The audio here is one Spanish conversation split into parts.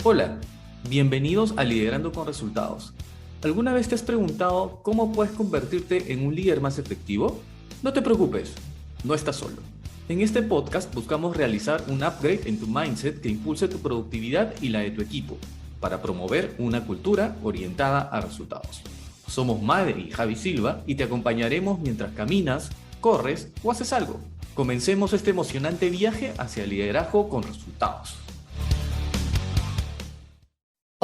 Hola, bienvenidos a Liderando con Resultados. ¿Alguna vez te has preguntado cómo puedes convertirte en un líder más efectivo? No te preocupes, no estás solo. En este podcast buscamos realizar un upgrade en tu mindset que impulse tu productividad y la de tu equipo, para promover una cultura orientada a resultados. Somos Made y Javi Silva y te acompañaremos mientras caminas, corres o haces algo. Comencemos este emocionante viaje hacia el liderazgo con resultados.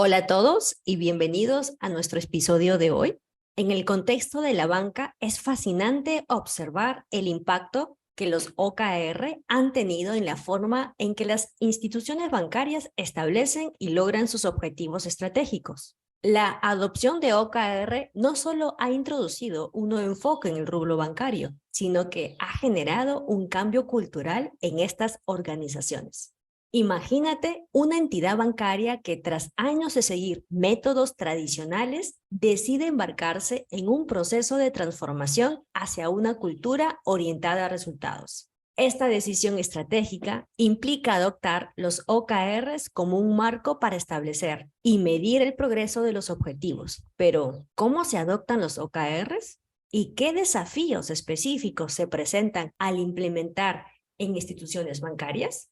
Hola a todos y bienvenidos a nuestro episodio de hoy. En el contexto de la banca es fascinante observar el impacto que los OKR han tenido en la forma en que las instituciones bancarias establecen y logran sus objetivos estratégicos. La adopción de OKR no solo ha introducido un nuevo enfoque en el rubro bancario, sino que ha generado un cambio cultural en estas organizaciones. Imagínate una entidad bancaria que tras años de seguir métodos tradicionales decide embarcarse en un proceso de transformación hacia una cultura orientada a resultados. Esta decisión estratégica implica adoptar los OKRs como un marco para establecer y medir el progreso de los objetivos. Pero, ¿cómo se adoptan los OKRs? ¿Y qué desafíos específicos se presentan al implementar en instituciones bancarias?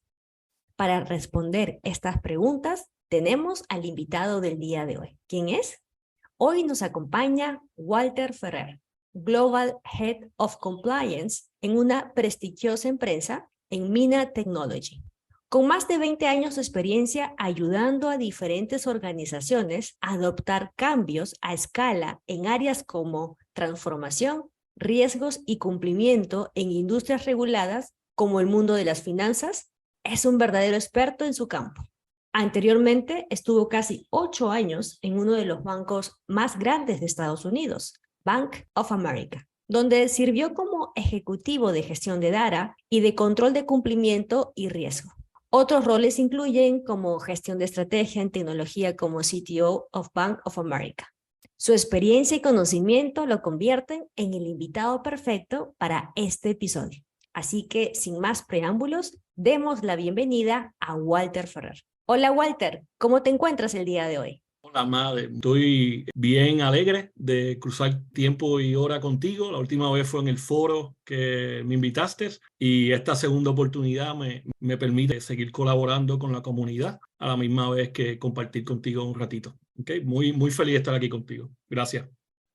Para responder estas preguntas, tenemos al invitado del día de hoy. ¿Quién es? Hoy nos acompaña Walter Ferrer, Global Head of Compliance en una prestigiosa empresa en Mina Technology. Con más de 20 años de experiencia ayudando a diferentes organizaciones a adoptar cambios a escala en áreas como transformación, riesgos y cumplimiento en industrias reguladas como el mundo de las finanzas, es un verdadero experto en su campo. Anteriormente estuvo casi 8 años en uno de los bancos más grandes de Estados Unidos, Bank of America, donde sirvió como ejecutivo de gestión de data y de control de cumplimiento y riesgo. Otros roles incluyen como gestión de estrategia en tecnología como CTO of Bank of America. Su experiencia y conocimiento lo convierten en el invitado perfecto para este episodio. Así que, sin más preámbulos, demos la bienvenida a Walter Ferrer. Hola Walter, ¿cómo te encuentras el día de hoy? Hola, madre. Estoy bien alegre de cruzar tiempo y hora contigo. La última vez fue en el foro que me invitaste y esta segunda oportunidad me permite seguir colaborando con la comunidad a la misma vez que compartir contigo un ratito. ¿Okay? Muy feliz de estar aquí contigo. Gracias.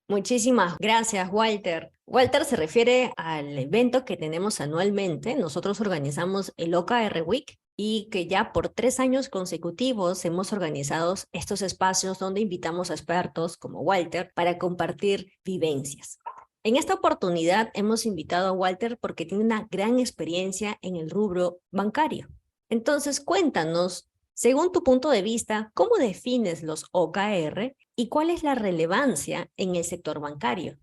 Muchísimas gracias, Walter. Walter se refiere al evento que tenemos anualmente. Nosotros organizamos el OKR Week y que ya por 3 años consecutivos hemos organizado estos espacios donde invitamos a expertos como Walter para compartir vivencias. En esta oportunidad hemos invitado a Walter porque tiene una gran experiencia en el rubro bancario. Entonces, cuéntanos, según tu punto de vista, ¿cómo defines los OKR y cuál es la relevancia en el sector bancario?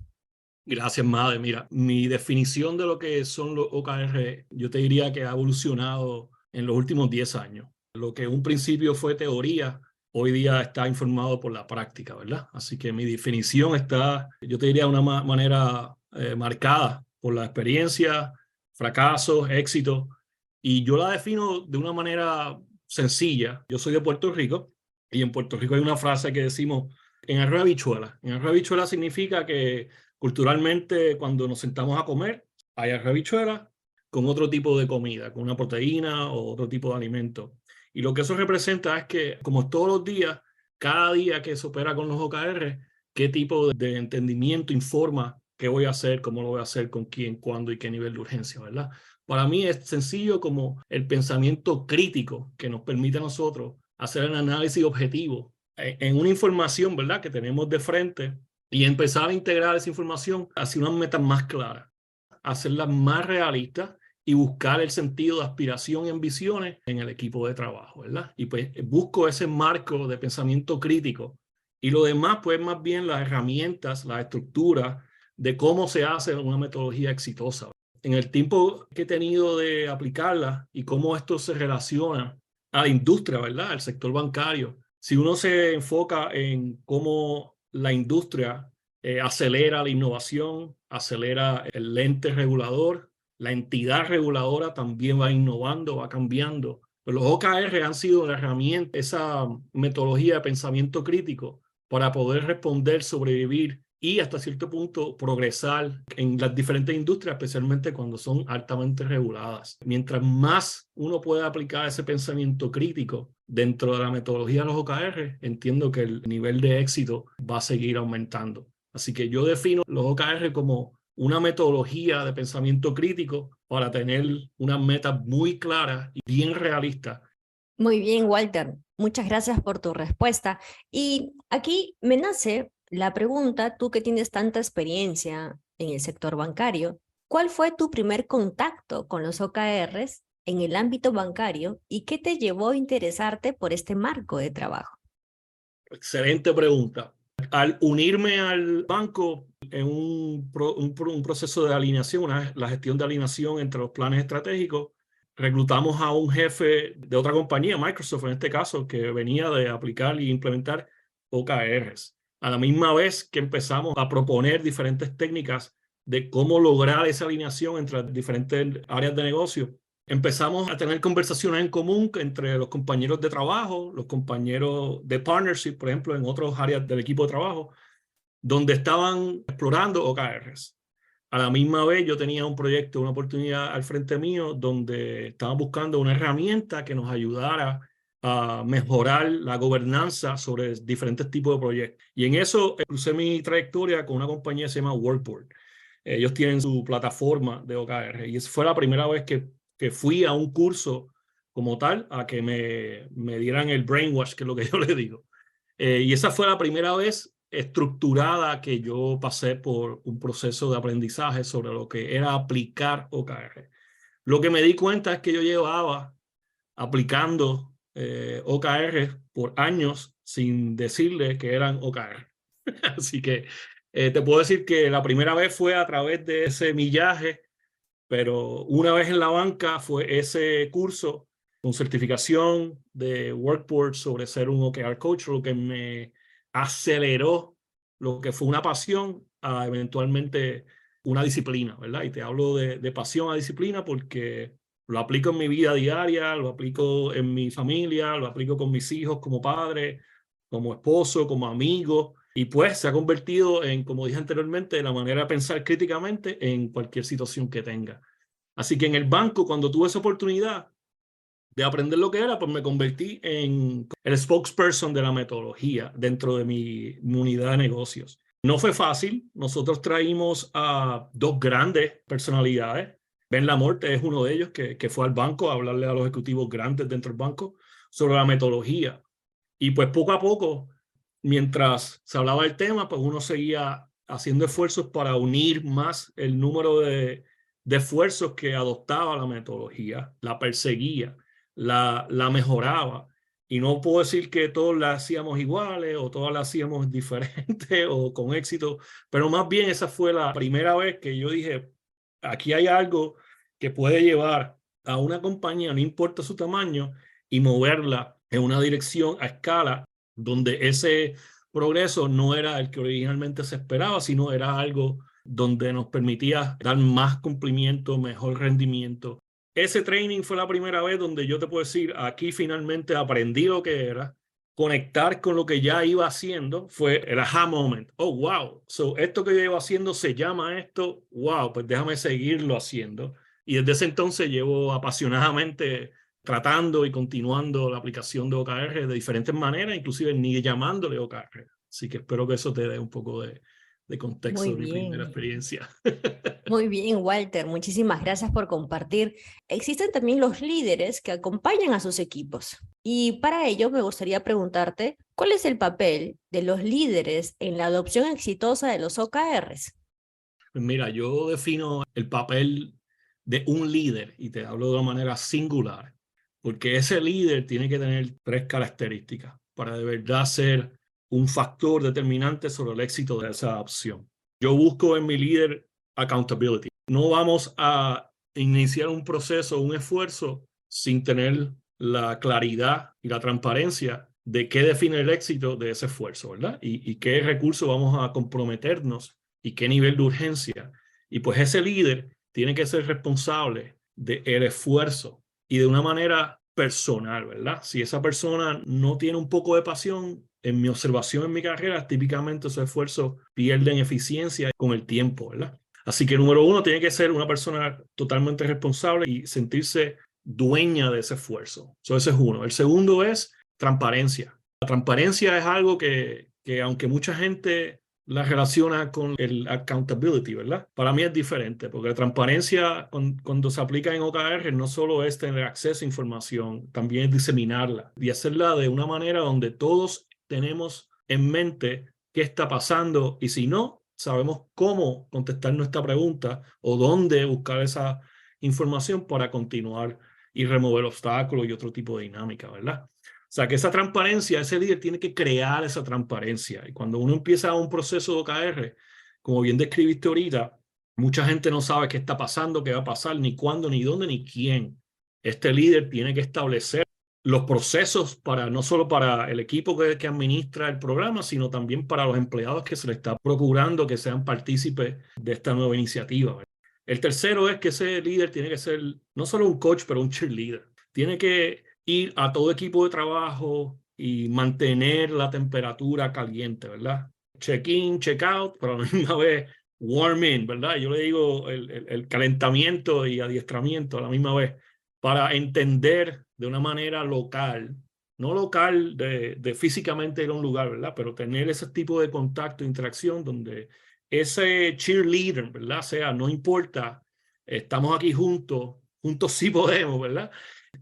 Gracias, madre. Mira, mi definición de lo que son los OKR, yo te diría que ha evolucionado en los últimos 10 años. Lo que en un principio fue teoría, hoy día está informado por la práctica, ¿verdad? Así que mi definición está, yo te diría, de una manera marcada por la experiencia, fracasos, éxitos. Y yo la defino de una manera sencilla. Yo soy de Puerto Rico y en Puerto Rico hay una frase que decimos en arroz habichuela. En arroz habichuela significa que culturalmente, cuando nos sentamos a comer, hay arroz habichuela con otro tipo de comida, con una proteína o otro tipo de alimento. Y lo que eso representa es que, como todos los días, cada día que se opera con los OKR, qué tipo de entendimiento informa qué voy a hacer, cómo lo voy a hacer, con quién, cuándo y qué nivel de urgencia, ¿verdad? Para mí es sencillo como el pensamiento crítico que nos permite a nosotros hacer el análisis objetivo en una información, ¿verdad?, que tenemos de frente y empezar a integrar esa información hacia unas metas más claras, hacerlas más realistas y buscar el sentido de aspiración y ambiciones en el equipo de trabajo, ¿verdad? Y pues busco ese marco de pensamiento crítico y lo demás pues más bien las herramientas, las estructuras de cómo se hace una metodología exitosa. En el tiempo que he tenido de aplicarla y cómo esto se relaciona a la industria, ¿verdad?, al sector bancario. Si uno se enfoca en cómo la industria acelera la innovación, acelera el ente regulador, la entidad reguladora también va innovando, va cambiando Pero los OKR han sido la herramienta, esa metodología de pensamiento crítico para poder responder, sobrevivir y hasta cierto punto progresar en las diferentes industrias, especialmente cuando son altamente reguladas. Mientras más uno pueda aplicar ese pensamiento crítico dentro de la metodología de los OKR, entiendo que el nivel de éxito va a seguir aumentando. Así que yo defino los OKR como una metodología de pensamiento crítico para tener unas metas muy claras y bien realistas. Muy bien, Walter. Muchas gracias por tu respuesta. Y aquí me nace la pregunta, tú que tienes tanta experiencia en el sector bancario, ¿cuál fue tu primer contacto con los OKRs en el ámbito bancario y qué te llevó a interesarte por este marco de trabajo? Excelente pregunta. Al unirme al banco en un proceso de alineación, la gestión de alineación entre los planes estratégicos, reclutamos a un jefe de otra compañía, Microsoft en este caso, que venía de aplicar y implementar OKRs. A la misma vez que empezamos a proponer diferentes técnicas de cómo lograr esa alineación entre las diferentes áreas de negocio, empezamos a tener conversaciones en común entre los compañeros de trabajo, los compañeros de partnership, por ejemplo, en otras áreas del equipo de trabajo, donde estaban explorando OKRs. A la misma vez yo tenía un proyecto, una oportunidad al frente mío donde estaba buscando una herramienta que nos ayudara a mejorar la gobernanza sobre diferentes tipos de proyectos. Y en eso crucé mi trayectoria con una compañía que se llama Workboard. Ellos tienen su plataforma de OKR y esa fue la primera vez que fui a un curso como tal, a que me dieran el brainwash, que es lo que yo le digo. Y esa fue la primera vez estructurada que yo pasé por un proceso de aprendizaje sobre lo que era aplicar OKR. Lo que me di cuenta es que yo llevaba aplicando OKR por años sin decirle que eran OKR. Así que te puedo decir que la primera vez fue a través de ese millaje, pero una vez en la banca fue ese curso con certificación de Workboard sobre ser un OKR coach, lo que me aceleró lo que fue una pasión a eventualmente una disciplina, ¿verdad? Y te hablo de pasión a disciplina porque lo aplico en mi vida diaria, lo aplico en mi familia, lo aplico con mis hijos como padre, como esposo, como amigo. Y pues se ha convertido en, como dije anteriormente, la manera de pensar críticamente en cualquier situación que tenga. Así que en el banco, cuando tuve esa oportunidad de aprender lo que era, pues me convertí en el spokesperson de la metodología dentro de mi unidad de negocios. No fue fácil. Nosotros traímos a dos grandes personalidades. Ben Lamorte es uno de ellos que fue al banco a hablarle a los ejecutivos grandes dentro del banco sobre la metodología. Y pues poco a poco, mientras se hablaba del tema, pues uno seguía haciendo esfuerzos para unir más el número de esfuerzos que adoptaba la metodología, la perseguía, la mejoraba. Y no puedo decir que todos la hacíamos iguales o todas la hacíamos diferentes o con éxito, pero más bien esa fue la primera vez que yo dije, aquí hay algo que puede llevar a una compañía, no importa su tamaño, y moverla en una dirección a escala donde ese progreso no era el que originalmente se esperaba, sino era algo donde nos permitía dar más cumplimiento, mejor rendimiento. Ese training fue la primera vez donde yo te puedo decir, aquí finalmente aprendí lo que era, conectar con lo que ya iba haciendo, fue el aha moment. Oh, wow, so esto que yo llevo haciendo se llama esto, wow, pues déjame seguirlo haciendo. Y desde ese entonces llevo apasionadamente tratando y continuando la aplicación de OKR de diferentes maneras, inclusive ni llamándole OKR. Así que espero que eso te dé un poco de contexto Muy de mi primera bien. experiencia. Muy bien, Walter. Muchísimas gracias por compartir. Existen también los líderes que acompañan a sus equipos. Y para ello me gustaría preguntarte, ¿cuál es el papel de los líderes en la adopción exitosa de los OKRs? Pues mira, yo defino el papel de un líder y te hablo de una manera singular, porque ese líder tiene que tener tres características para de verdad ser un factor determinante sobre el éxito de esa opción. Yo busco en mi líder accountability. No vamos a iniciar un proceso, un esfuerzo sin tener la claridad y la transparencia de qué define el éxito de ese esfuerzo, ¿verdad? Y qué recursos vamos a comprometernos y qué nivel de urgencia. Y pues ese líder tiene que ser responsable del esfuerzo y de una manera personal, ¿verdad? Si esa persona no tiene un poco de pasión, en mi observación en mi carrera, típicamente esos esfuerzos pierden eficiencia con el tiempo, ¿verdad? Así que número uno, tiene que ser una persona totalmente responsable y sentirse dueña de ese esfuerzo. Ese es uno. El segundo es transparencia. La transparencia es algo que aunque mucha gente la relaciona con el accountability, ¿verdad? Para mí es diferente, porque la transparencia cuando se aplica en OKR no solo es tener acceso a información, también es diseminarla y hacerla de una manera donde todos tenemos en mente qué está pasando y si no, sabemos cómo contestar nuestra pregunta o dónde buscar esa información para continuar y remover obstáculos y otro tipo de dinámica, ¿verdad? O sea, que esa transparencia, ese líder tiene que crear esa transparencia. Y cuando uno empieza un proceso de OKR, como bien describiste ahorita, mucha gente no sabe qué está pasando, qué va a pasar, ni cuándo, ni dónde, ni quién. Este líder tiene que establecer los procesos para no solo para el equipo que administra el programa, sino también para los empleados que se le está procurando que sean partícipes de esta nueva iniciativa, ¿verdad? El tercero es que ese líder tiene que ser no solo un coach, pero un cheerleader. Tiene que ir a todo equipo de trabajo y mantener la temperatura caliente, ¿verdad? Check-in, check-out, pero a la misma vez warm-in, ¿verdad? Yo le digo el calentamiento y adiestramiento a la misma vez para entender de una manera local, no local de físicamente ir a un lugar, ¿verdad? Pero tener ese tipo de contacto, interacción donde ese cheerleader, ¿verdad? O sea, no importa, estamos aquí juntos, juntos sí podemos, ¿verdad?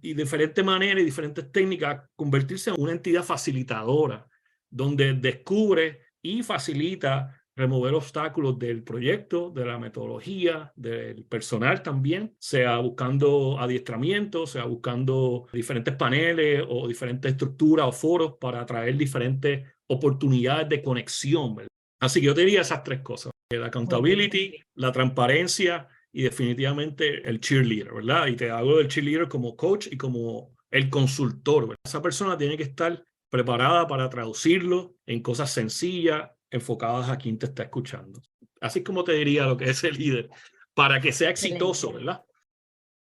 Y diferentes maneras y diferentes técnicas, convertirse en una entidad facilitadora, donde descubre y facilita remover obstáculos del proyecto, de la metodología, del personal también, sea buscando adiestramiento, sea buscando diferentes paneles o diferentes estructuras o foros para atraer diferentes oportunidades de conexión, ¿verdad? Así que yo te diría esas tres cosas: la accountability, la transparencia y definitivamente el cheerleader, ¿verdad? Y te hablo del cheerleader como coach y como el consultor, ¿verdad? Esa persona tiene que estar preparada para traducirlo en cosas sencillas, enfocadas a quien te está escuchando. Así como te diría lo que es el líder, para que sea exitoso, ¿verdad?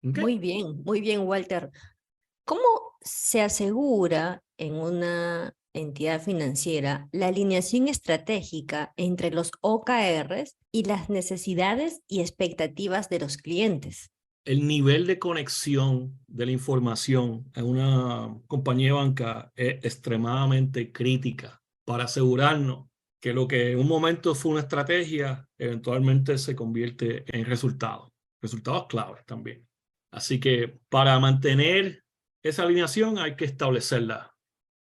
¿Okay? Muy bien, Walter. ¿Cómo se asegura en una entidad financiera la alineación estratégica entre los OKRs y las necesidades y expectativas de los clientes? El nivel de conexión de la información en una compañía de banca es extremadamente crítica para asegurarnos que lo que en un momento fue una estrategia eventualmente se convierte en resultados claves también. Así que para mantener esa alineación hay que establecerla.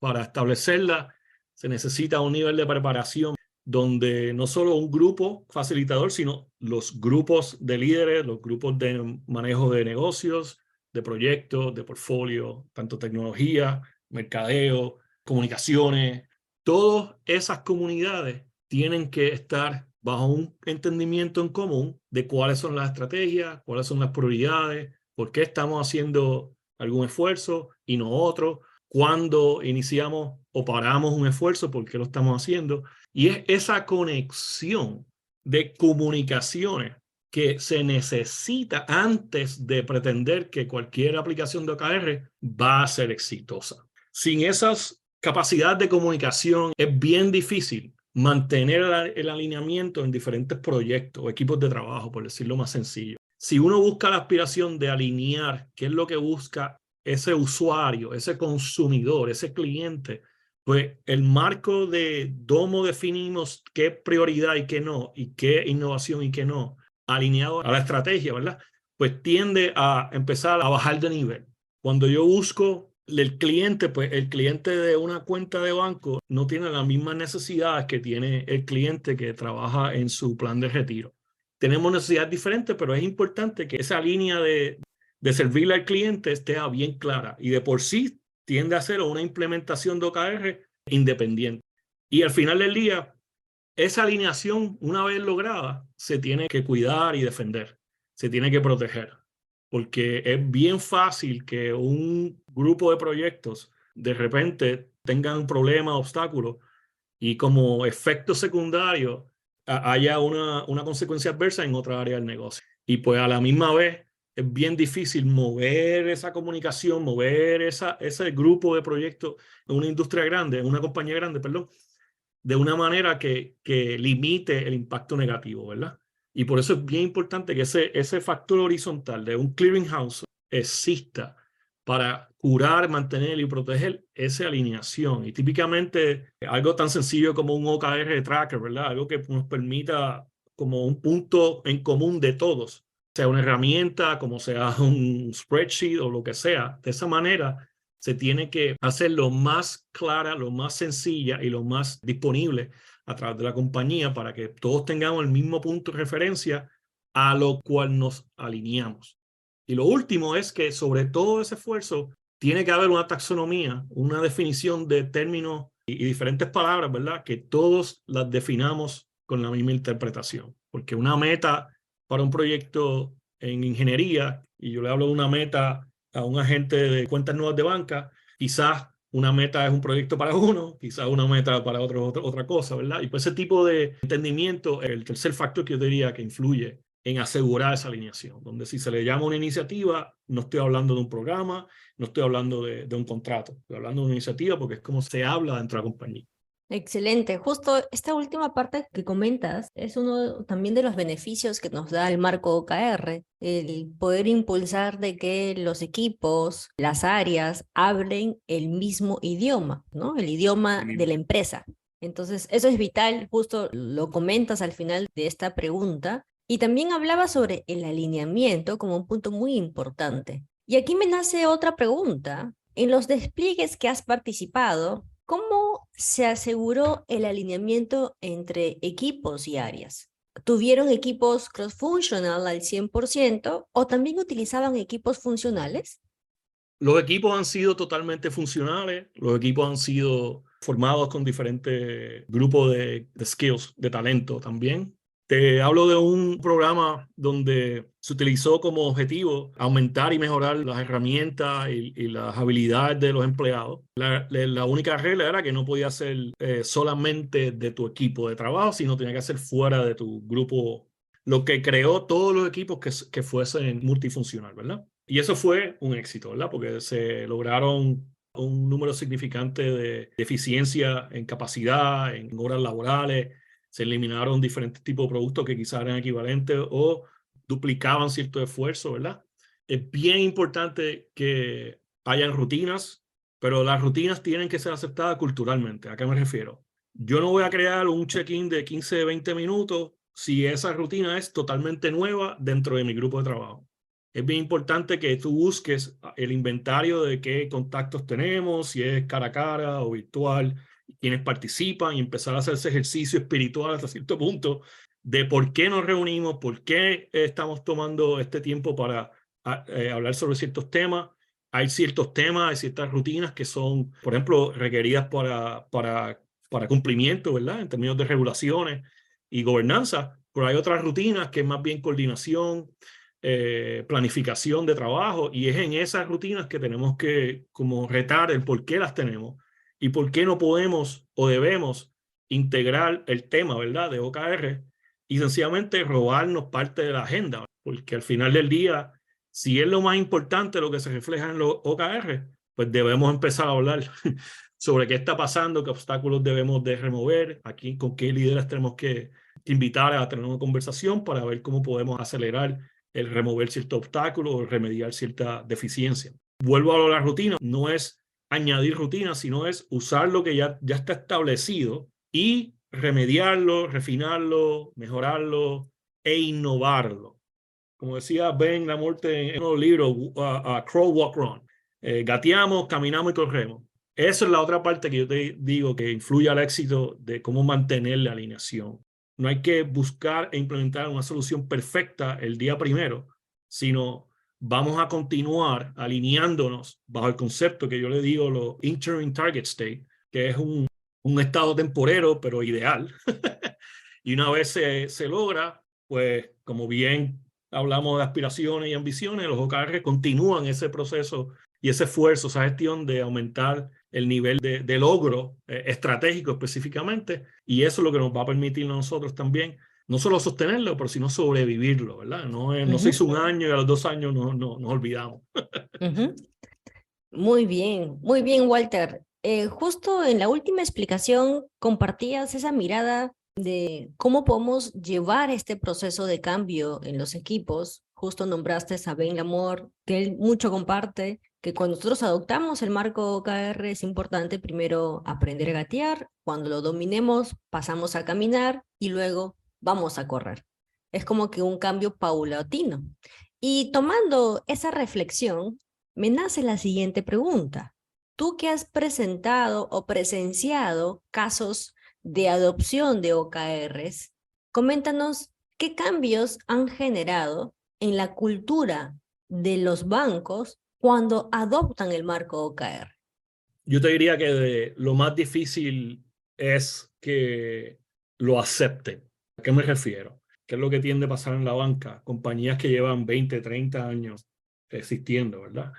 Para establecerla se necesita un nivel de preparación donde no solo un grupo facilitador, sino los grupos de líderes, los grupos de manejo de negocios, de proyectos, de portfolio, tanto tecnología, mercadeo, comunicaciones, todas esas comunidades tienen que estar bajo un entendimiento en común de cuáles son las estrategias, cuáles son las prioridades, por qué estamos haciendo algún esfuerzo y no otro, cuándo iniciamos o paramos un esfuerzo, por qué lo estamos haciendo. Y es esa conexión de comunicaciones que se necesita antes de pretender que cualquier aplicación de OKR va a ser exitosa. Sin esas capacidades de comunicación es bien difícil mantener el alineamiento en diferentes proyectos o equipos de trabajo, por decirlo más sencillo. Si uno busca la aspiración de alinear qué es lo que busca ese usuario, ese consumidor, ese cliente, pues el marco de cómo definimos qué prioridad y qué no, y qué innovación y qué no, alineado a la estrategia, ¿verdad? Pues tiende a empezar a bajar de nivel. Cuando yo busco el cliente, pues el cliente de una cuenta de banco no tiene las mismas necesidades que tiene el cliente que trabaja en su plan de retiro. Tenemos necesidades diferentes, pero es importante que esa línea de servirle al cliente esté bien clara y de por sí tiende a ser una implementación de OKR independiente. Y al final del día, esa alineación, una vez lograda, se tiene que cuidar y defender, se tiene que proteger, porque es bien fácil que un grupo de proyectos de repente tengan problemas, obstáculos, y como efecto secundario haya una consecuencia adversa en otra área del negocio. Y pues a la misma vez es bien difícil mover esa comunicación, mover ese grupo de proyectos en una industria grande, en una compañía grande, perdón, de una manera que limite el impacto negativo, ¿verdad? Y por eso es bien importante que ese factor horizontal de un clearinghouse exista para curar, mantener y proteger esa alineación. Y típicamente algo tan sencillo como un OKR tracker, ¿verdad? Algo que nos permita como un punto en común de todos, sea una herramienta, como sea un spreadsheet o lo que sea. De esa manera se tiene que hacer lo más clara, lo más sencilla y lo más disponible a través de la compañía para que todos tengamos el mismo punto de referencia a lo cual nos alineamos. Y lo último es que sobre todo ese esfuerzo tiene que haber una taxonomía, una definición de términos y diferentes palabras, ¿verdad? Que todos las definamos con la misma interpretación. Porque una meta para un proyecto en ingeniería, y yo le hablo de una meta a un agente de cuentas nuevas de banca, quizás una meta es un proyecto para uno, quizás una meta para otra cosa, ¿verdad? Y pues ese tipo de entendimiento es el tercer factor que yo diría que influye en asegurar esa alineación, donde si se le llama una iniciativa, no estoy hablando de un programa, no estoy hablando de un contrato, estoy hablando de una iniciativa porque es como se habla dentro de la compañía. Excelente. Justo esta última parte que comentas es uno también de los beneficios que nos da el marco OKR, el poder impulsar de que los equipos, las áreas, hablen el mismo idioma, ¿no? El idioma de la empresa. Entonces, eso es vital, justo lo comentas al final de esta pregunta. Y también hablaba sobre el alineamiento como un punto muy importante. Y aquí me nace otra pregunta. En los despliegues que has participado, ¿cómo se aseguró el alineamiento entre equipos y áreas? ¿Tuvieron equipos cross-functional al 100% o también utilizaban equipos funcionales? Los equipos han sido totalmente funcionales, los equipos han sido formados con diferentes grupos de skills, de talento también. Te hablo de un programa donde se utilizó como objetivo aumentar y mejorar las herramientas y las habilidades de los empleados. La única regla era que no podía ser solamente de tu equipo de trabajo, sino tenía que ser fuera de tu grupo, lo que creó todos los equipos que fuesen multifuncional, ¿verdad? Y eso fue un éxito, ¿verdad? Porque se lograron un número significante de eficiencia en capacidad, en horas laborales. Se eliminaron diferentes tipos de productos que quizás eran equivalentes o duplicaban cierto esfuerzo, ¿verdad? Es bien importante que hayan rutinas, pero las rutinas tienen que ser aceptadas culturalmente. ¿A qué me refiero? Yo no voy a crear un check-in de 15, 20 minutos si esa rutina es totalmente nueva dentro de mi grupo de trabajo. Es bien importante que tú busques el inventario de qué contactos tenemos, si es cara a cara o virtual, quienes participan y empezar a hacer ese ejercicio espiritual hasta cierto punto de por qué nos reunimos, por qué estamos tomando este tiempo para hablar sobre ciertos temas. Hay ciertos temas, hay ciertas rutinas que son, por ejemplo, requeridas para cumplimiento, ¿verdad? En términos de regulaciones y gobernanza, pero hay otras rutinas que es más bien coordinación, planificación de trabajo, y es en esas rutinas que tenemos que como retar el por qué las tenemos y por qué no podemos o debemos integrar el tema, ¿verdad?, de OKR y sencillamente robarnos parte de la agenda, porque al final del día, si es lo más importante lo que se refleja en los OKR, pues debemos empezar a hablar sobre qué está pasando, qué obstáculos debemos de remover, aquí con qué líderes tenemos que invitar a tener una conversación para ver cómo podemos acelerar el remover ciertos obstáculos o remediar cierta deficiencia. Vuelvo a la rutina, no es añadir rutinas, sino es usar lo que ya está establecido y remediarlo, refinarlo, mejorarlo e innovarlo. Como decía Ben Lamorte en un libro, Crawl, Walk, Run. Gateamos, caminamos y corremos. Esa es la otra parte que yo te digo que influye al éxito de cómo mantener la alineación. No hay que buscar e implementar una solución perfecta el día primero, sino vamos a continuar alineándonos bajo el concepto que yo le digo lo interim target state, que es un estado temporero, pero ideal. Y una vez se logra, pues como bien hablamos de aspiraciones y ambiciones, los OKR continúan ese proceso y ese esfuerzo, esa gestión de aumentar el nivel de logro estratégico específicamente, y eso es lo que nos va a permitir a nosotros también no solo sostenerlo, pero sino sobrevivirlo, ¿verdad? No se hizo un año y a los 2 años nos olvidamos. Ujú. Muy bien, Walter. Justo en la última explicación compartías esa mirada de cómo podemos llevar este proceso de cambio en los equipos. Justo nombraste a Ben Lamor, que él mucho comparte, que cuando nosotros adoptamos el marco OKR es importante primero aprender a gatear, cuando lo dominemos pasamos a caminar y luego vamos a correr. Es como que un cambio paulatino. Y tomando esa reflexión, me nace la siguiente pregunta. Tú que has presentado o presenciado casos de adopción de OKRs, coméntanos qué cambios han generado en la cultura de los bancos cuando adoptan el marco OKR. Yo te diría que lo más difícil es que lo acepten. ¿A qué me refiero? ¿Qué es lo que tiende a pasar en la banca? Compañías que llevan 20, 30 años existiendo, ¿verdad?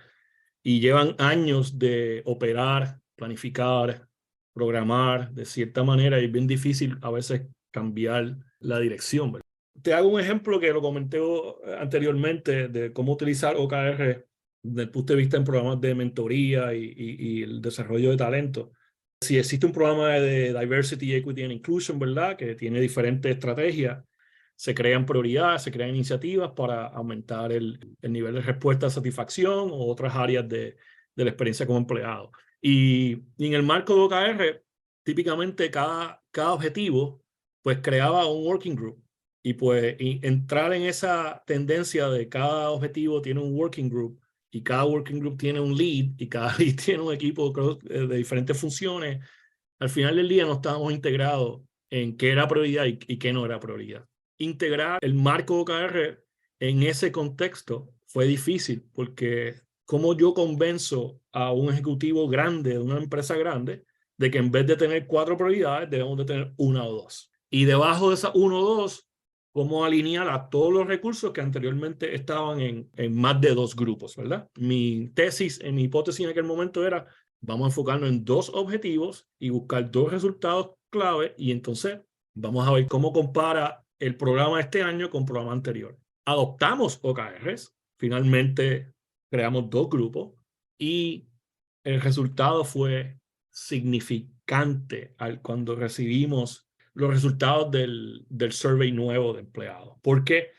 Y llevan años de operar, planificar, programar de cierta manera y es bien difícil a veces cambiar la dirección, ¿verdad? Te hago un ejemplo que lo comenté anteriormente de cómo utilizar OKR desde el punto de vista en programas de mentoría y el desarrollo de talento. Si existe un programa de Diversity, Equity and Inclusion, ¿verdad? Que tiene diferentes estrategias, se crean prioridades, se crean iniciativas para aumentar el nivel de respuesta a satisfacción o otras áreas de la experiencia como empleado. Y en el marco de OKR, típicamente cada objetivo pues creaba un working group y pues entrar en esa tendencia de cada objetivo tiene un working group y cada working group tiene un lead y cada lead tiene un equipo de diferentes funciones. Al final del día no estábamos integrados en qué era prioridad y qué no era prioridad. Integrar el marco OKR en ese contexto fue difícil porque cómo yo convenzo a un ejecutivo grande de una empresa grande de que en vez de tener 4 prioridades debemos de tener 1 o 2. Y debajo de esas 1 o 2, cómo alinear a todos los recursos que anteriormente estaban en más de 2 grupos, ¿verdad? Mi hipótesis en aquel momento era, vamos a enfocarnos en 2 objetivos y buscar 2 resultados clave y entonces vamos a ver cómo compara el programa de este año con el programa anterior. Adoptamos OKRs, finalmente creamos 2 grupos y el resultado fue significante cuando recibimos los resultados del survey nuevo de empleados. ¿Por qué?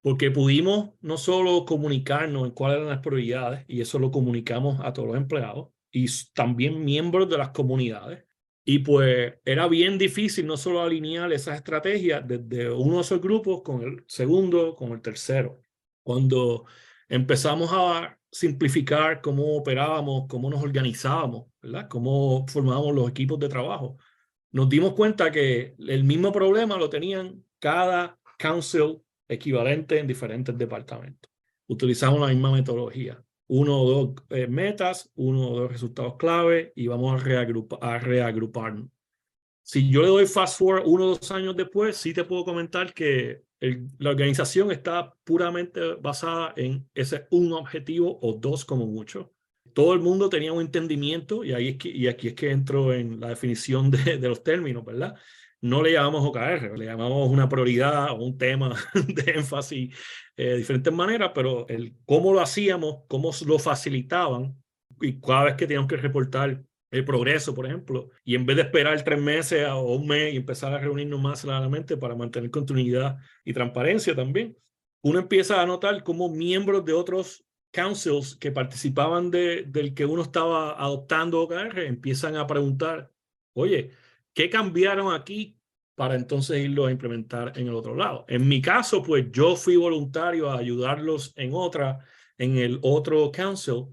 Porque pudimos no solo comunicarnos en cuáles eran las prioridades, y eso lo comunicamos a todos los empleados, y también miembros de las comunidades. Y pues era bien difícil no solo alinear esas estrategias desde uno de esos grupos con el segundo, con el tercero. Cuando empezamos a simplificar cómo operábamos, cómo nos organizábamos, ¿verdad? Cómo formábamos los equipos de trabajo, nos dimos cuenta que el mismo problema lo tenían cada council equivalente en diferentes departamentos. Utilizamos la misma metodología. 1 o 2 metas, 1 o 2 resultados clave y vamos a reagruparnos. Si yo le doy fast forward 1 o 2 años después, sí te puedo comentar que la organización está puramente basada en ese un objetivo o 2 como mucho. Todo el mundo tenía un entendimiento y aquí es que entro en la definición de los términos, ¿verdad? No le llamamos OKR, le llamamos una prioridad o un tema de énfasis de diferentes maneras, pero cómo lo hacíamos, cómo lo facilitaban y cada vez que teníamos que reportar el progreso, por ejemplo, y en vez de esperar 3 meses o 1 mes y empezar a reunirnos más claramente para mantener continuidad y transparencia también, uno empieza a notar cómo miembros de otros councils que participaban del que uno estaba adoptando OKR empiezan a preguntar, oye, ¿qué cambiaron aquí para entonces irlo a implementar en el otro lado? En mi caso, pues yo fui voluntario a ayudarlos en el otro council,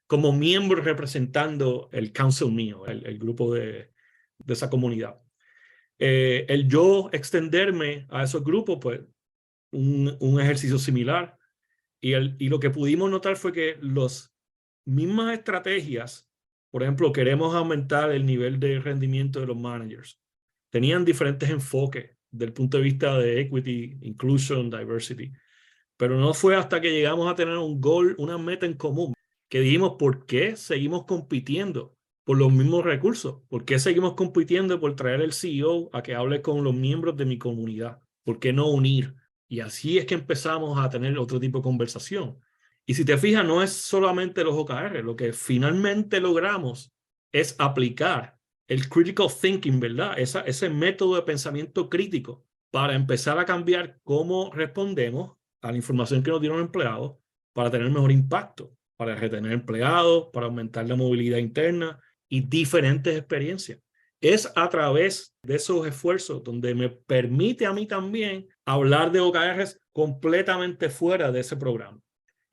como miembro representando el council mío, el grupo de esa comunidad. El yo extenderme a esos grupos, pues un ejercicio similar. Y lo que pudimos notar fue que las mismas estrategias, por ejemplo, queremos aumentar el nivel de rendimiento de los managers, tenían diferentes enfoques del punto de vista de equity, inclusion, diversity. Pero no fue hasta que llegamos a tener un goal, una meta en común, que dijimos, ¿por qué seguimos compitiendo por los mismos recursos? ¿Por qué seguimos compitiendo por traer el CEO a que hable con los miembros de mi comunidad? ¿Por qué no unir? Y así es que empezamos a tener otro tipo de conversación. Y si te fijas, no es solamente los OKR, lo que finalmente logramos es aplicar el critical thinking, ¿verdad? Ese método de pensamiento crítico para empezar a cambiar cómo respondemos a la información que nos dieron los empleados para tener mejor impacto, para retener empleados, para aumentar la movilidad interna y diferentes experiencias. Es a través de esos esfuerzos donde me permite a mí también hablar de OKRs completamente fuera de ese programa.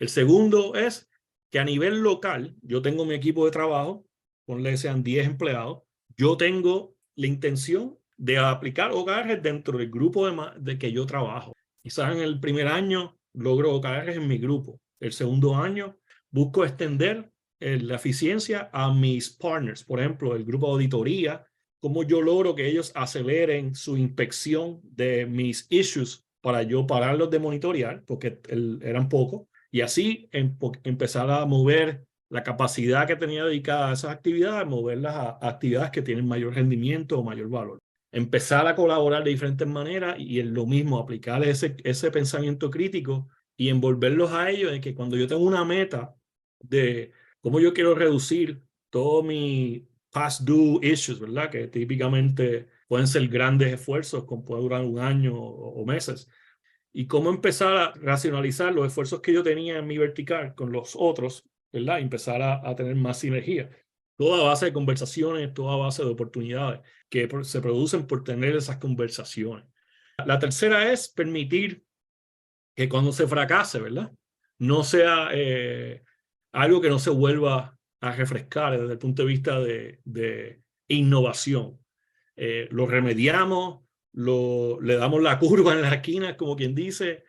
El segundo es que a nivel local, yo tengo mi equipo de trabajo, ponle sean 10 empleados, yo tengo la intención de aplicar OKRs dentro del grupo de que yo trabajo. Quizás en el primer año logro OKRs en mi grupo. El segundo año busco extender la eficiencia a mis partners, por ejemplo, el grupo de auditoría, cómo yo logro que ellos aceleren su inspección de mis issues para yo pararlos de monitorear, porque eran pocos, y así empezar a mover la capacidad que tenía dedicada a esas actividades, moverlas a actividades que tienen mayor rendimiento o mayor valor. Empezar a colaborar de diferentes maneras y en lo mismo aplicar ese pensamiento crítico y envolverlos a ellos en que cuando yo tengo una meta de cómo yo quiero reducir todo mi past due issues, ¿verdad? Que típicamente pueden ser grandes esfuerzos, como puede durar un año o meses. Y cómo empezar a racionalizar los esfuerzos que yo tenía en mi vertical con los otros, ¿verdad? Y empezar a tener más sinergia. Toda base de conversaciones, toda base de oportunidades que se producen por tener esas conversaciones. La tercera es permitir que cuando se fracase, ¿verdad? No sea algo que no se vuelva a refrescar desde el punto de vista de innovación. Lo remediamos, le damos la curva en la esquina, como quien dice,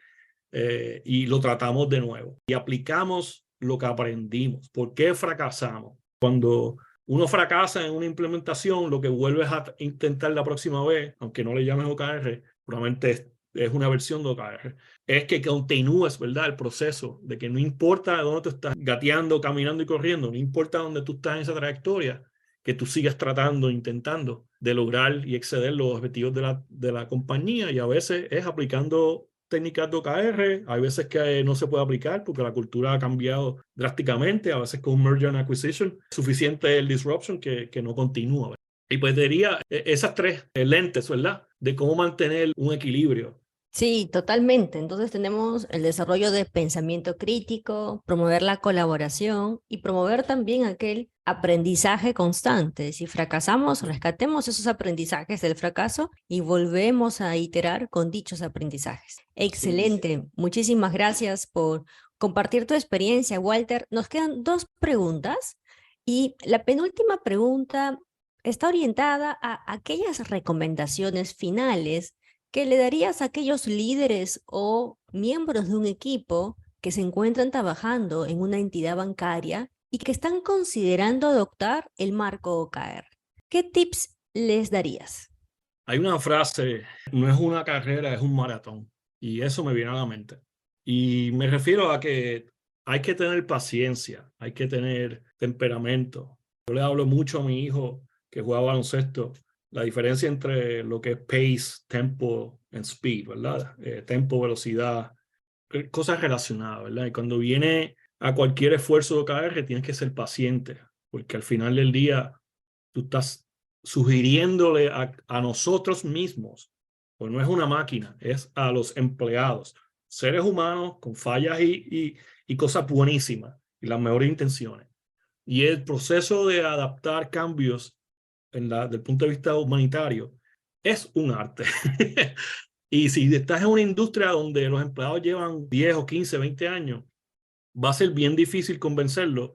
y lo tratamos de nuevo. Y aplicamos lo que aprendimos. ¿Por qué fracasamos? Cuando uno fracasa en una implementación, lo que vuelves a intentar la próxima vez, aunque no le llames OKR, probablemente es una versión de OKR, es que continúes, ¿verdad? El proceso de que no importa dónde tú estás gateando, caminando y corriendo, no importa dónde tú estás en esa trayectoria, que tú sigas tratando, intentando de lograr y exceder los objetivos de la compañía, y a veces es aplicando técnicas de OKR, hay veces que no se puede aplicar porque la cultura ha cambiado drásticamente, a veces con un merger and acquisition, suficiente el disruption que no continúa. Y pues diría esas tres lentes, ¿verdad? De cómo mantener un equilibrio. Sí, totalmente. Entonces tenemos el desarrollo de pensamiento crítico, promover la colaboración y promover también aquel aprendizaje constante. Si fracasamos, rescatemos esos aprendizajes del fracaso y volvemos a iterar con dichos aprendizajes. Excelente. Muchísimas gracias por compartir tu experiencia, Walter. Nos quedan dos preguntas y la penúltima pregunta está orientada a aquellas recomendaciones finales que le darías a aquellos líderes o miembros de un equipo que se encuentran trabajando en una entidad bancaria y que están considerando adoptar el marco OKR? ¿Qué tips les darías? Hay una frase, no es una carrera, es un maratón. Y eso me viene a la mente. Y me refiero a que hay que tener paciencia, hay que tener temperamento. Yo le hablo mucho a mi hijo que juega baloncesto, la diferencia entre lo que es pace, tempo and speed, ¿verdad? Tempo, velocidad, cosas relacionadas, ¿verdad? Y cuando viene a cualquier esfuerzo de OKR tienes que ser paciente, porque al final del día tú estás sugiriéndole a nosotros mismos, pues no es una máquina, es a los empleados, seres humanos con fallas y cosas buenísimas y las mejores intenciones. Y el proceso de adaptar cambios desde el punto de vista humanitario es un arte. Y si estás en una industria donde los empleados llevan 10 o 15, 20 años, va a ser bien difícil convencerlos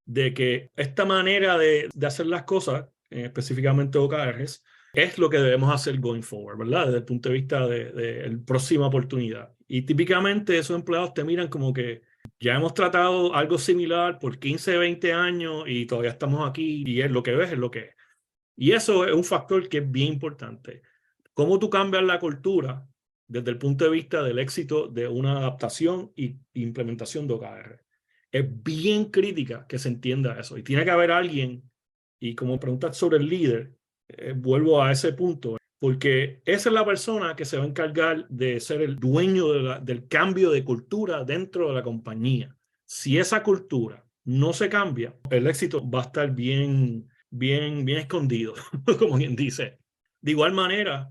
de que esta manera de hacer las cosas, específicamente OKRs, es lo que debemos hacer going forward, ¿verdad? Desde el punto de vista de próxima oportunidad. Y típicamente esos empleados te miran como que ya hemos tratado algo similar por 15, 20 años y todavía estamos aquí y es lo que ves, es lo que es. Y eso es un factor que es bien importante. ¿Cómo tú cambias la cultura desde el punto de vista del éxito de una adaptación y implementación de OKR? Es bien crítica que se entienda eso. Y tiene que haber alguien, y como preguntas sobre el líder, vuelvo a ese punto, porque esa es la persona que se va a encargar de ser el dueño del cambio de cultura dentro de la compañía. Si esa cultura no se cambia, el éxito va a estar bien escondido, como quien dice. De igual manera,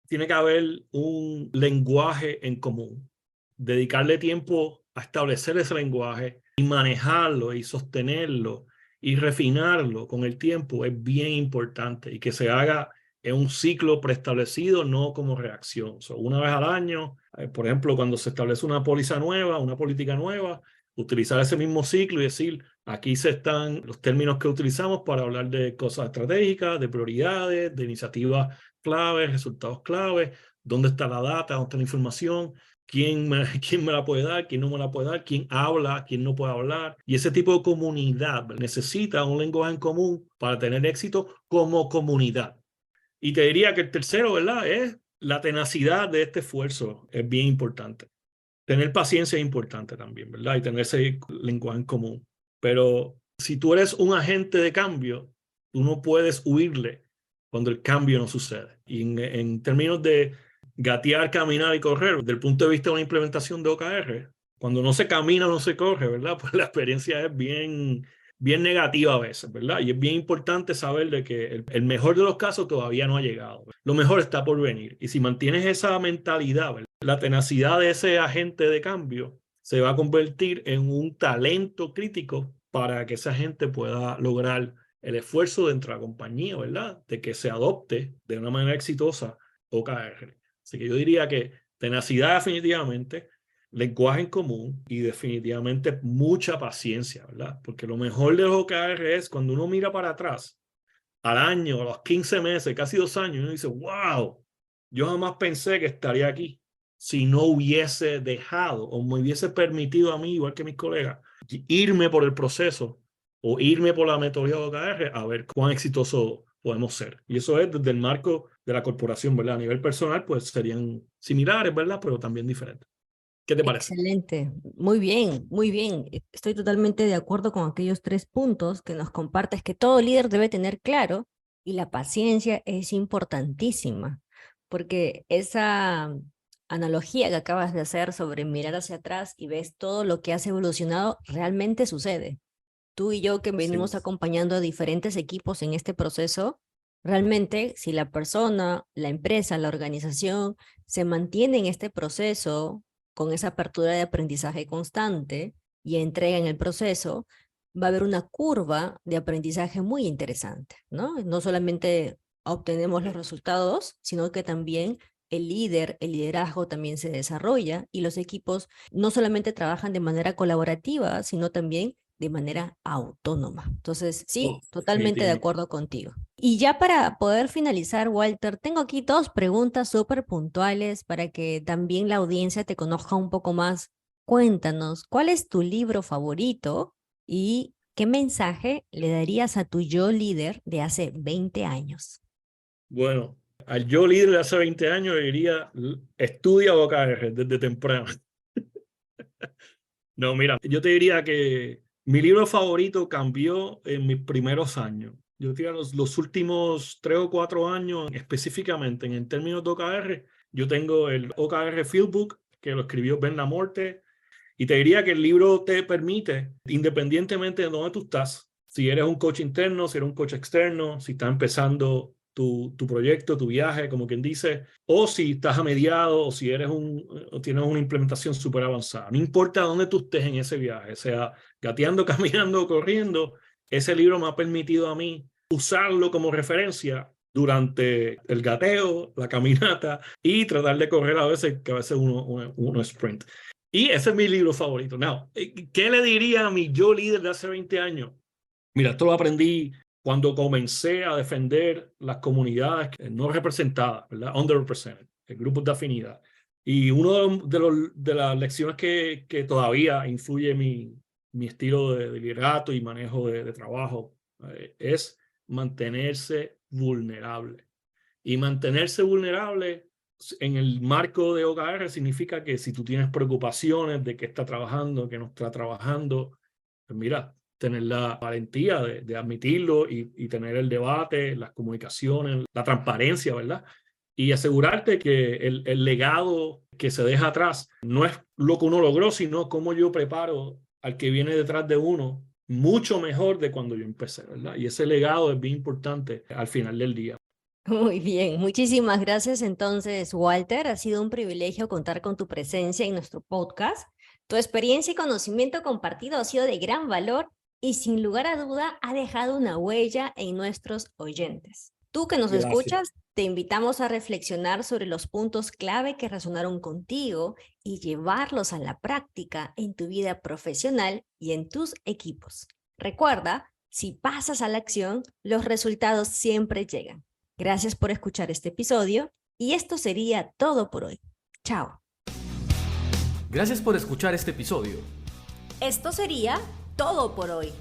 tiene que haber un lenguaje en común. Dedicarle tiempo a establecer ese lenguaje y manejarlo y sostenerlo y refinarlo con el tiempo es bien importante, y que se haga en un ciclo preestablecido, no como reacción. Una vez al año, por ejemplo, cuando se establece una póliza nueva, una política nueva, utilizar ese mismo ciclo y decir, aquí se están los términos que utilizamos para hablar de cosas estratégicas, de prioridades, de iniciativas claves, resultados claves, dónde está la data, dónde está la información, quién me la puede dar, quién no me la puede dar, quién habla, quién no puede hablar. Y ese tipo de comunidad necesita un lenguaje en común para tener éxito como comunidad. Y te diría que el tercero, ¿verdad?, es la tenacidad de este esfuerzo. Es bien importante. Tener paciencia es importante también, ¿verdad? Y tener ese lenguaje en común. Pero si tú eres un agente de cambio, tú no puedes huirle cuando el cambio no sucede. Y en términos de gatear, caminar y correr, desde el punto de vista de una implementación de OKR, cuando no se camina, no se corre, ¿verdad? Pues la experiencia es bien negativa a veces, ¿verdad? Y es bien importante saber de que el mejor de los casos todavía no ha llegado. Lo mejor está por venir. Y si mantienes esa mentalidad, ¿verdad?, la tenacidad de ese agente de cambio se va a convertir en un talento crítico para que esa gente pueda lograr el esfuerzo dentro de la compañía, ¿verdad?, de que se adopte de una manera exitosa OKR. Así que yo diría que tenacidad definitivamente, lenguaje en común y definitivamente mucha paciencia, ¿verdad? Porque lo mejor de los OKR es cuando uno mira para atrás, al año, a los 15 meses, casi 2 años, y uno dice, wow, yo jamás pensé que estaría aquí si no hubiese dejado o me hubiese permitido a mí, igual que mis colegas, irme por el proceso o irme por la metodología de OKR a ver cuán exitoso podemos ser. Y eso es desde el marco de la corporación, ¿verdad? A nivel personal, pues serían similares, ¿verdad? Pero también diferentes. ¿Qué te parece? Excelente, muy bien, muy bien. Estoy totalmente de acuerdo con aquellos 3 puntos que nos compartes que todo líder debe tener claro, y la paciencia es importantísima, porque esa analogía que acabas de hacer sobre mirar hacia atrás y ves todo lo que has evolucionado realmente sucede. Tú y yo, que venimos Sí. acompañando a diferentes equipos en este proceso, realmente si la persona, la empresa, la organización se mantiene en este proceso con esa apertura de aprendizaje constante y entrega en el proceso, va a haber una curva de aprendizaje muy interesante, ¿no? No solamente obtenemos los resultados, sino que también el líder, el liderazgo también se desarrolla, y los equipos no solamente trabajan de manera colaborativa, sino también de manera autónoma. Entonces, sí, totalmente de acuerdo contigo. Y ya para poder finalizar, Walter, tengo aquí 2 preguntas súper puntuales para que también la audiencia te conozca un poco más. Cuéntanos, ¿cuál es tu libro favorito y qué mensaje le darías a tu yo líder de hace 20 años? Bueno, al yo líder de hace 20 años le diría, estudia OKR desde temprano. No, mira, yo te diría que mi libro favorito cambió en mis primeros años. Yo diría los últimos 3 o 4 años, específicamente en términos de OKR, yo tengo el OKR Fieldbook, que lo escribió Ben Lamorte, y te diría que el libro te permite, independientemente de dónde tú estás, si eres un coach interno, si eres un coach externo, si estás empezando tu proyecto, tu viaje, como quien dice, o si estás a mediado, o si eres o tienes una implementación súper avanzada. No importa dónde tú estés en ese viaje, sea gateando, caminando o corriendo, ese libro me ha permitido a mí usarlo como referencia durante el gateo, la caminata, y tratar de correr a veces, que a veces uno sprint. Y ese es mi libro favorito. Now, ¿qué le diría a mi yo líder de hace 20 años? Mira, esto lo aprendí cuando comencé a defender las comunidades no representadas, ¿verdad? Underrepresented, grupos de afinidad. Y una de las lecciones que todavía influye mi estilo de liderato y manejo de trabajo es mantenerse vulnerable. Y mantenerse vulnerable en el marco de OKR significa que si tú tienes preocupaciones de qué está trabajando, qué no está trabajando, pues mira, tener la valentía de admitirlo y tener el debate, las comunicaciones, la transparencia, ¿verdad? y asegurarte que el legado que se deja atrás no es lo que uno logró, sino cómo yo preparo al que viene detrás de uno mucho mejor de cuando yo empecé, ¿verdad? Y ese legado es bien importante al final del día. Muy bien, muchísimas gracias entonces, Walter. Ha sido un privilegio contar con tu presencia en nuestro podcast. Tu experiencia y conocimiento compartido ha sido de gran valor y sin lugar a duda ha dejado una huella en nuestros oyentes. Tú que nos Gracias. escuchas, te invitamos a reflexionar sobre los puntos clave que resonaron contigo y llevarlos a la práctica en tu vida profesional y en tus equipos. Recuerda, si pasas a la acción, los resultados siempre llegan. Gracias por escuchar este episodio y esto sería todo por hoy. Chao. Gracias por escuchar este episodio. Esto sería todo por hoy.